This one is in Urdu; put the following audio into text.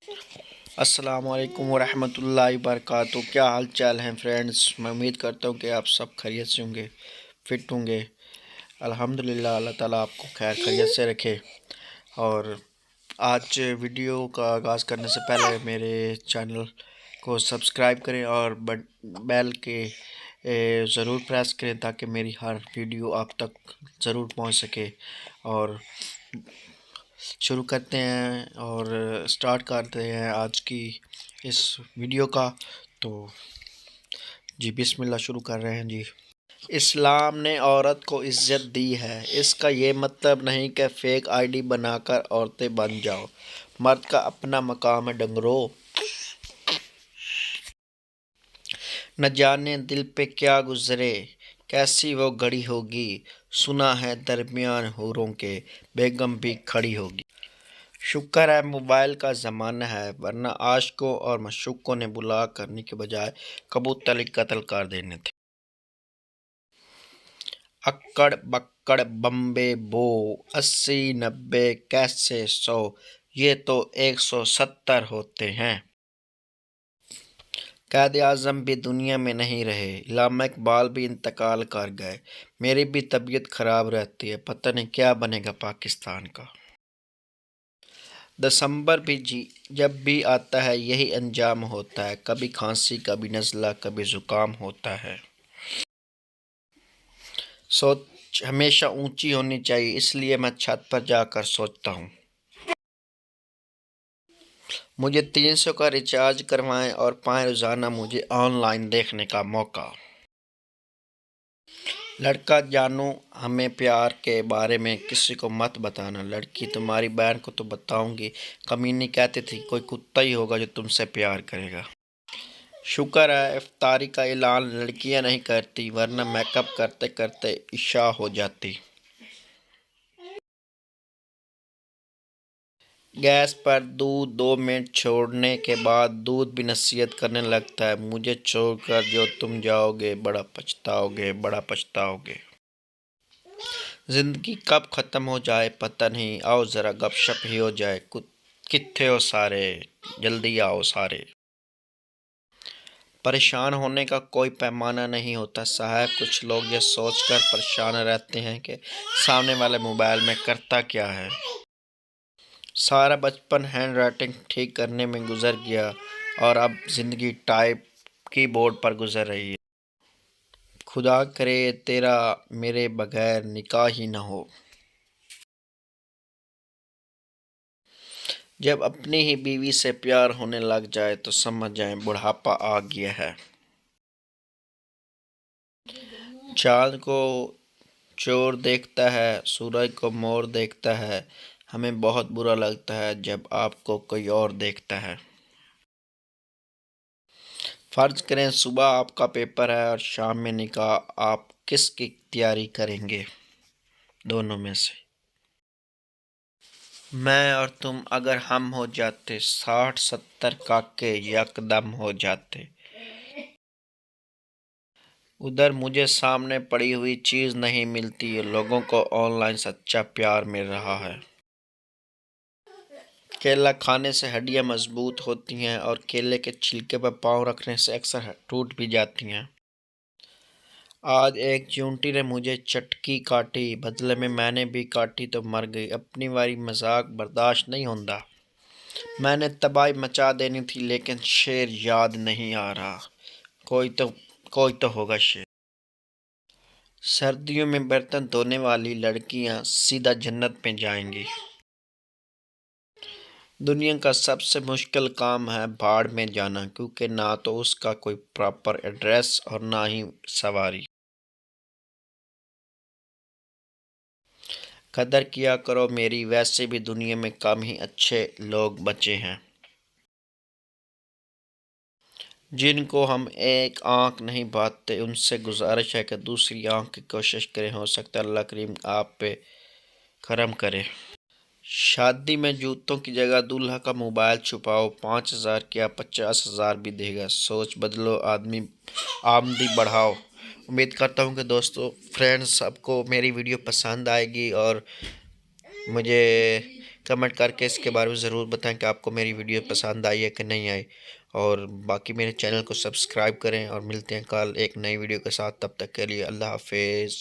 السلام علیکم ورحمۃ اللہ وبرکاتہ۔ کیا حال چال ہیں فرینڈس؟ میں امید کرتا ہوں کہ آپ سب خیریت سے ہوں گے، فٹ ہوں گے۔ الحمدللہ، اللہ تعالیٰ آپ کو خیر خیریت سے رکھے۔ اور آج ویڈیو کا آغاز کرنے سے پہلے میرے چینل کو سبسکرائب کریں اور بیل کے ضرور پریس کریں تاکہ میری ہر ویڈیو آپ تک ضرور پہنچ سکے۔ اور شروع کرتے ہیں اور سٹارٹ کرتے ہیں آج کی اس ویڈیو کا۔ تو جی بسم اللہ، شروع کر رہے ہیں۔ جی، اسلام نے عورت کو عزت دی ہے، اس کا یہ مطلب نہیں کہ فیک آئی ڈی بنا کر عورتیں بن جاؤ۔ مرد کا اپنا مقام ہے ڈنگرو، نہ جانے دل پہ کیا گزرے، کیسی وہ گھڑی ہوگی، سنا ہے درمیان حوروں کے بیگم بھی کھڑی ہوگی۔ شکر ہے موبائل کا زمانہ ہے، ورنہ عاشقوں اور معشوقوں نے بلا کرنے کے بجائے کبوتر ہی قتل کر دینے تھے۔ اکڑ بکڑ بمبے بو، 80 90 کیسے 100، یہ تو 170 ہوتے ہیں۔ قائد اعظم بھی دنیا میں نہیں رہے، علامہ اقبال بھی انتقال کر گئے، میری بھی طبیعت خراب رہتی ہے، پتہ نہیں کیا بنے گا پاکستان کا۔ دسمبر بھی جب بھی آتا ہے یہی انجام ہوتا ہے، کبھی کھانسی، کبھی نزلہ، کبھی زکام ہوتا ہے۔ سوچ ہمیشہ اونچی ہونی چاہیے، اس لیے میں چھت پر جا کر سوچتا ہوں۔ مجھے 300 کا ریچارج کروائیں اور پائیں روزانہ مجھے آن لائن دیکھنے کا موقع۔ لڑکا جانو، ہمیں پیار کے بارے میں کسی کو مت بتانا، لڑکی تمہاری بہن کو تو بتاؤں گی، کمینی کہتی تھی کوئی کتا ہی ہوگا جو تم سے پیار کرے گا۔ شکر ہے افطاری کا اعلان لڑکیاں نہیں کرتی، ورنہ میک اپ کرتے کرتے عشاء ہو جاتی۔ گیس پر دودھ 2 منٹ چھوڑنے کے بعد دودھ بھی نصیحت کرنے لگتا ہے، مجھے چھوڑ کر جو تم جاؤ گے بڑا پچھتاؤ گے، بڑا پچھتاؤ گے۔ زندگی کب ختم ہو جائے پتہ نہیں، آؤ ذرا گپ شپ ہی ہو جائے، کتھے ہو سارے، جلدی آؤ سارے۔ پریشان ہونے کا کوئی پیمانہ نہیں ہوتا صاحب، کچھ لوگ یہ سوچ کر پریشان رہتے ہیں کہ سامنے والے موبائل میں کرتا کیا ہے۔ سارا بچپن ہینڈ رائٹنگ ٹھیک کرنے میں گزر گیا اور اب زندگی ٹائپ کی بورڈ پر گزر رہی ہے۔ خدا کرے تیرا میرے بغیر نکاح ہی نہ ہو۔ جب اپنی ہی بیوی سے پیار ہونے لگ جائے تو سمجھ جائیں بڑھاپا آ گیا ہے۔ چاند کو چور دیکھتا ہے، سورج کو مور دیکھتا ہے، ہمیں بہت برا لگتا ہے جب آپ کو کوئی اور دیکھتا ہے۔ فرض کریں صبح آپ کا پیپر ہے اور شام میں نکاح، آپ کس کی تیاری کریں گے دونوں میں سے؟ میں اور تم اگر ہم ہو جاتے، 60 70 کاکے یکدم ہو جاتے۔ ادھر مجھے سامنے پڑی ہوئی چیز نہیں ملتی، لوگوں کو آن لائن سچا پیار مل رہا ہے۔ کیلا کھانے سے ہڈیاں مضبوط ہوتی ہیں اور کیلے کے چھلکے پر پاؤں رکھنے سے اکثر ٹوٹ بھی جاتی ہیں۔ آج ایک چیونٹی نے مجھے چٹکی کاٹی، بدلے میں نے بھی کاٹی تو مر گئی، اپنی واری مذاق برداشت نہیں ہوندا۔ میں نے تباہی مچا دینی تھی لیکن شعر یاد نہیں آ رہا، کوئی تو ہوگا شعر۔ سردیوں میں برتن دھونے والی لڑکیاں سیدھا جنت میں جائیں گی۔ دنیا کا سب سے مشکل کام ہے بھاڑ میں جانا، کیونکہ نہ تو اس کا کوئی پراپر ایڈریس اور نہ ہی سواری۔ قدر کیا کرو میری، ویسے بھی دنیا میں کم ہی اچھے لوگ بچے ہیں۔ جن کو ہم ایک آنکھ نہیں بھاتے ان سے گزارش ہے کہ دوسری آنکھ کی کوشش کریں، ہو سکتا ہے اللہ کریم آپ پہ کرم کرے۔ شادی میں جوتوں کی جگہ دولہا کا موبائل چھپاؤ، 5000 کیا 50,000 بھی دے گا، سوچ بدلو، آمدنی بڑھاؤ۔ امید کرتا ہوں کہ فرینڈز سب کو میری ویڈیو پسند آئے گی اور مجھے کمنٹ کر کے اس کے بارے میں ضرور بتائیں کہ آپ کو میری ویڈیو پسند آئی ہے کہ نہیں آئی، اور باقی میرے چینل کو سبسکرائب کریں، اور ملتے ہیں کل ایک نئی ویڈیو کے ساتھ، تب تک کے لیے اللہ حافظ۔